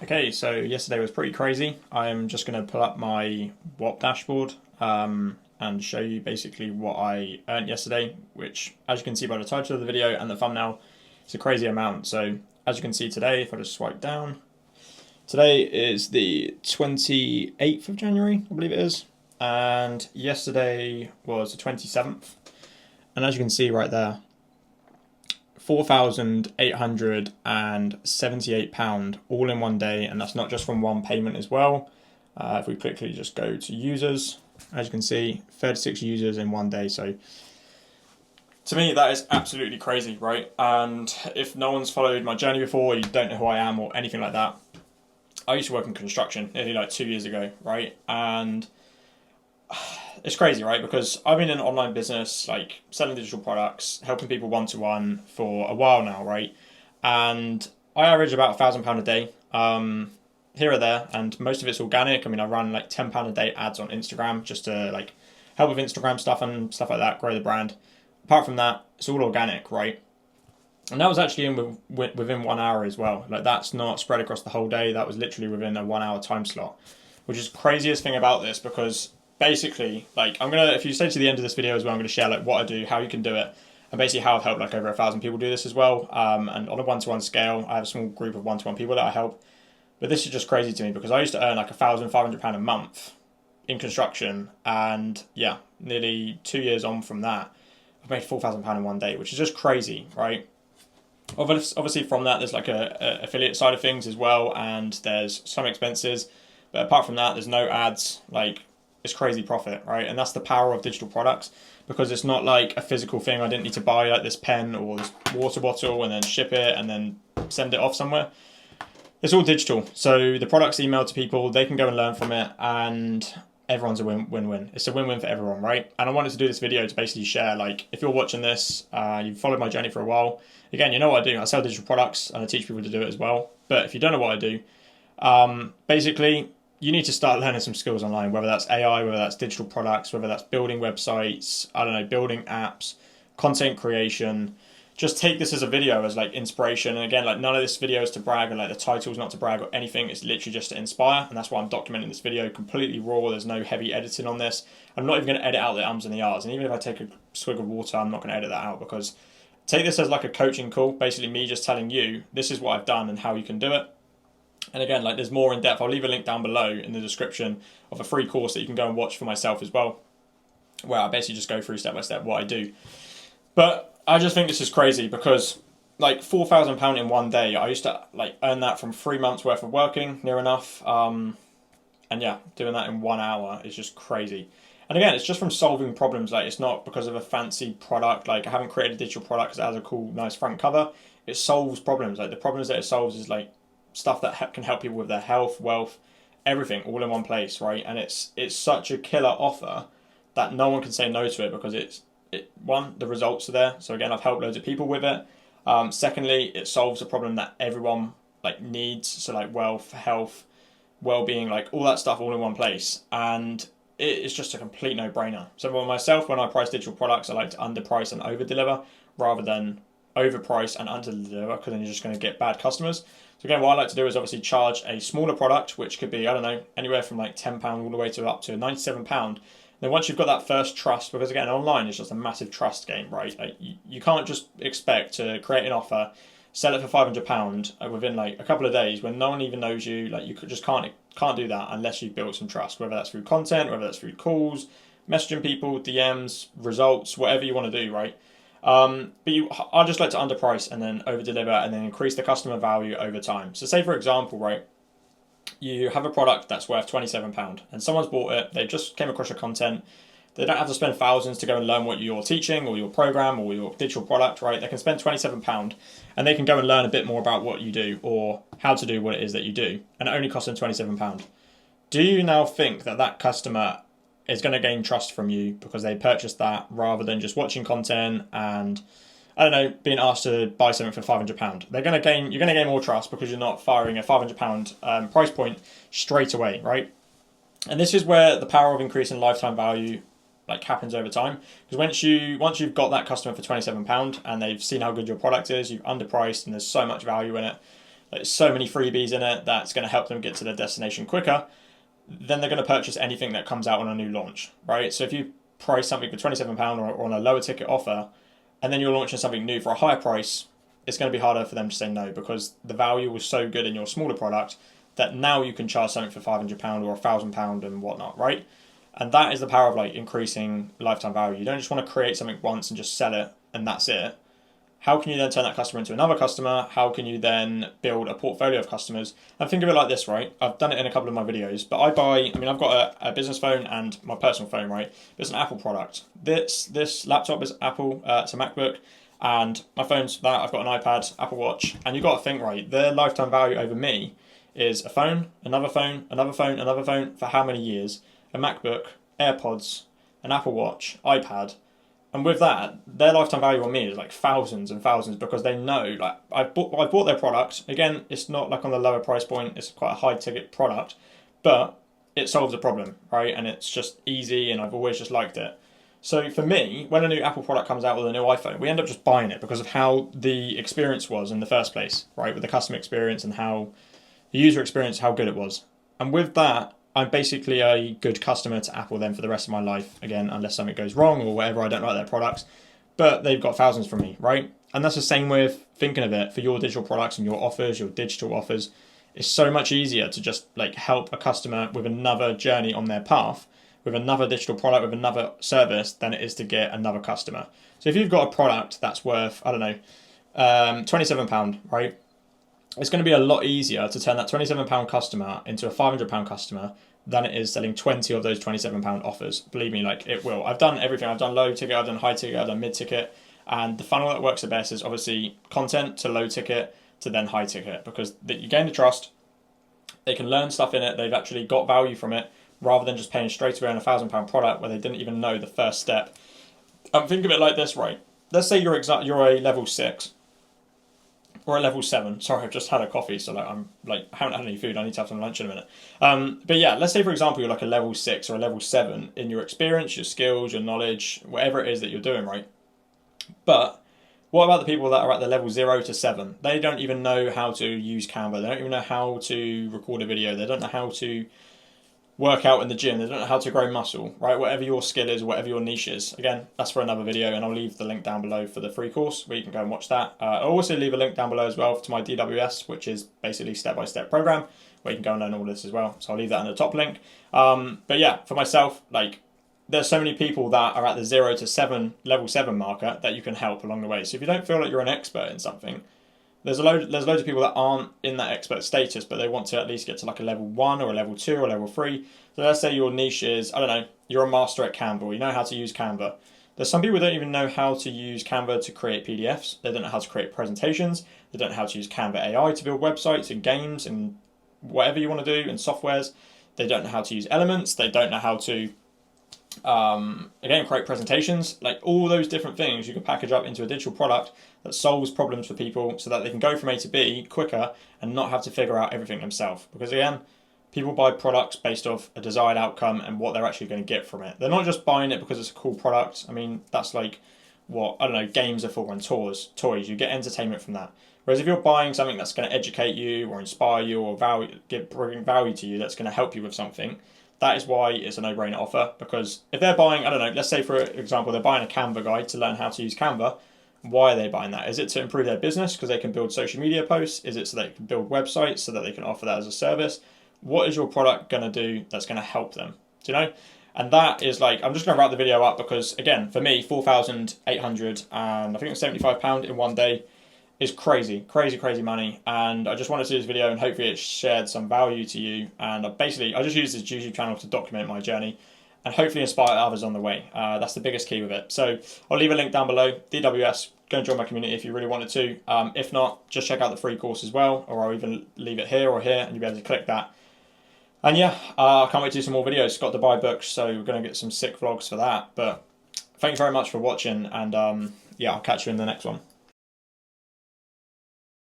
Okay, so yesterday was pretty crazy. I'm just going to pull up my WAP dashboard and show you basically what I earned yesterday, which, as you can see by the title of the video and the thumbnail, it's a crazy amount. So, as you can see today, if I just swipe down, today is the 28th of January, I believe it is, and yesterday was the 27th. And as you can see right there, £4,878 all in one day, and that's not just from one payment as well. If we quickly just go to users, as you can see, 36 users in one day. So to me, that is absolutely crazy, right? And if no one's followed my journey before, you don't know who I am or anything like that, I used to work in construction nearly like 2 years ago, right? And it's crazy, right? Because I've been in an online business, like selling digital products, helping people one to one for a while now, right? And I average about £1,000 a day, here or there, and most of it's organic. I mean, I run like £10 a day ads on Instagram just to like help with Instagram stuff and stuff like that, grow the brand. Apart from that, it's all organic, right? And that was actually within 1 hour as well. Like that's not spread across the whole day. That was literally within a 1 hour time slot, which is the craziest thing about this because basically, like if you stay to the end of this video as well, I'm gonna share like what I do, how you can do it, and basically how I've helped like over 1,000 people do this as well. And on a one-to-one scale, I have a small group of one-to-one people that I help. But this is just crazy to me because I used to earn like £1,500 a month in construction, and yeah, nearly 2 years on from that, I've made £4,000 in one day, which is just crazy, right? Obviously, from that, there's like a affiliate side of things as well, and there's some expenses. But apart from that, there's no ads. Like, it's crazy profit, right? And that's the power of digital products because it's not like a physical thing. I didn't need to buy like this pen or this water bottle and then ship it and then send it off somewhere. It's all digital. So the product's emailed to people, they can go and learn from it, and everyone's a win-win. It's a win-win for everyone, right? And I wanted to do this video to basically share, like, if you're watching this, you've followed my journey for a while. Again, you know what I do. I sell digital products and I teach people to do it as well. But if you don't know what I do, basically, you need to start learning some skills online, whether that's AI, whether that's digital products, whether that's building websites, I don't know, building apps, content creation. Just take this as a video as like inspiration. And again, like none of this video is to brag, or like the title's not to brag or anything. It's literally just to inspire. And that's why I'm documenting this video completely raw. There's no heavy editing on this. I'm not even going to edit out the ums and the ahs. And even if I take a swig of water, I'm not going to edit that out because take this as like a coaching call. Basically me just telling you, this is what I've done and how you can do it. And again, like there's more in depth. I'll leave a link down below in the description of a free course that you can go and watch for myself as well, where I basically just go through step by step what I do. But I just think this is crazy because like £4,000 in one day, I used to like earn that from 3 months worth of working, near enough. And yeah, doing that in 1 hour is just crazy. And again, it's just from solving problems. Like it's not because of a fancy product. Like I haven't created a digital product because it has a cool, nice front cover. It solves problems. Like the problems that it solves is like stuff that can help people with their health, wealth, everything, all in one place, right? And it's such a killer offer that no one can say no to it because one, the results are there. So again, I've helped loads of people with it. Secondly, it solves a problem that everyone like needs. So like wealth, health, well-being, like all that stuff all in one place. And it's just a complete no-brainer. So for myself, when I price digital products, I like to underprice and over-deliver rather than overprice and under-deliver because then you're just going to get bad customers. So again, what I like to do is obviously charge a smaller product, which could be, I don't know, anywhere from like £10 all the way to up to £97. Then once you've got that first trust, because again, online is just a massive trust game, right? Like you can't just expect to create an offer, sell it for £500 within like a couple of days when no one even knows you. Like you just can't do that unless you've built some trust, whether that's through content, whether that's through calls, messaging people, DMs, results, whatever you want to do, right? I just like to underprice and then over deliver and then increase the customer value over time. So say for example, right, you have a product that's worth £27 and someone's bought it, they just came across your content, they don't have to spend thousands to go and learn what you're teaching or your program or your digital product, right? They can spend £27 and they can go and learn a bit more about what you do or how to do what it is that you do, and it only costs them £27. Do you now think that that customer is going to gain trust from you because they purchased that rather than just watching content and, I don't know, being asked to buy something for £500? You're going to gain more trust because you're not firing a £500 price point straight away, right? And this is where the power of increasing lifetime value like happens over time. Because once you've got that customer for £27 and they've seen how good your product is, you've underpriced and there's so much value in it, there's so many freebies in it that's going to help them get to their destination quicker, then they're going to purchase anything that comes out on a new launch, right? So if you price something for £27 or on a lower ticket offer, and then you're launching something new for a higher price, it's going to be harder for them to say no, because the value was so good in your smaller product that now you can charge something for £500 or £1,000 and whatnot, right? And that is the power of like increasing lifetime value. You don't just want to create something once and just sell it and that's it. How can you then turn that customer into another customer? How can you then build a portfolio of customers? And think of it like this, right? I've done it in a couple of my videos, but I've got a business phone and my personal phone, right? It's an Apple product. This laptop is Apple, it's a MacBook, and my phone's that. I've got an iPad, Apple Watch, and you've got to think, right, their lifetime value over me is a phone, another phone, another phone, another phone for how many years? A MacBook, AirPods, an Apple Watch, iPad. And with that, their lifetime value on me is like thousands and thousands, because they know, like, I've bought their product. Again, it's not like on the lower price point, it's quite a high ticket product, but it solves a problem, right? And it's just easy, and I've always just liked it. So for me, when a new Apple product comes out with a new iPhone, we end up just buying it because of how the experience was in the first place, right? With the customer experience and how the user experience, how good it was. And with that, I'm basically a good customer to Apple then for the rest of my life, again, unless something goes wrong or whatever, I don't like their products. But they've got thousands from me, right? And that's the same with thinking of it for your digital products and your offers, your digital offers. It's so much easier to just like help a customer with another journey on their path, with another digital product, with another service, than it is to get another customer. So if you've got a product that's worth, I don't know, £27, right? It's going to be a lot easier to turn that £27 customer into a £500 customer than it is selling 20 of those £27 offers. Believe me, like, it will. I've done everything. I've done low ticket, I've done high ticket, I've done mid ticket. And the funnel that works the best is obviously content to low ticket to then high ticket, because you gain the trust. They can learn stuff in it. They've actually got value from it, rather than just paying straight away on a £1,000 product where they didn't even know the first step. Think of it like this, right? Let's say you're a level 6 or a level 7. Sorry, I've just had a coffee, so I haven't had any food. I need to have some lunch in a minute. But yeah, let's say for example you're like a level 6 or a level 7 in your experience, your skills, your knowledge, whatever it is that you're doing, right? But what about the people that are at the level 0 to 7? They don't even know how to use Canva. They don't even know how to record a video. They don't know how to work out in the gym. They don't know how to grow muscle, right? Whatever your skill is, whatever your niche is. Again, that's for another video, and I'll leave the link down below for the free course where you can go and watch that. I'll also leave a link down below as well to my DWS, which is basically step-by-step program where you can go and learn all this as well. So I'll leave that in the top link. But yeah, for myself, like, there's so many people that are at the 0 to 7, level 7 marker that you can help along the way. So if you don't feel like you're an expert in something, there's loads of people that aren't in that expert status, but they want to at least get to like a level 1 or a level 2 or a level 3. So let's say your niche is, I don't know, you're a master at Canva, or you know how to use Canva. There's some people who don't even know how to use Canva to create PDFs. They don't know how to create presentations. They don't know how to use Canva AI to build websites and games and whatever you want to do, and softwares. They don't know how to use Elements. They don't know how to again, create presentations. Like, all those different things you can package up into a digital product that solves problems for people so that they can go from A to B quicker and not have to figure out everything themselves. Because again, people buy products based off a desired outcome and what they're actually going to get from it. They're not just buying it because it's a cool product. I mean, that's like what, I don't know, games are for, and toys. You get entertainment from that. Whereas if you're buying something that's going to educate you or inspire you or bring value to you, that's going to help you with something, that is why it's a no-brainer offer. Because if they're buying, I don't know, let's say for example, they're buying a Canva guide to learn how to use Canva, why are they buying that? Is it to improve their business because they can build social media posts? Is it so they can build websites so that they can offer that as a service? What is your product going to do that's going to help them? Do you know? And that is like, I'm just going to wrap the video up because, again, for me, 4,800 and I think it's £75 in one day is crazy, crazy, crazy money. And I just wanted to do this video and hopefully it shared some value to you. And I just used this YouTube channel to document my journey and hopefully inspire others on the way. That's the biggest key with it. So I'll leave a link down below, DWS. Go and join my community if you really wanted to. If not, just check out the free course as well, or I'll even leave it here or here and you'll be able to click that. And yeah, I can't wait to do some more videos. Got to buy books, so we're going to get some sick vlogs for that. But thank you very much for watching, and yeah, I'll catch you in the next one.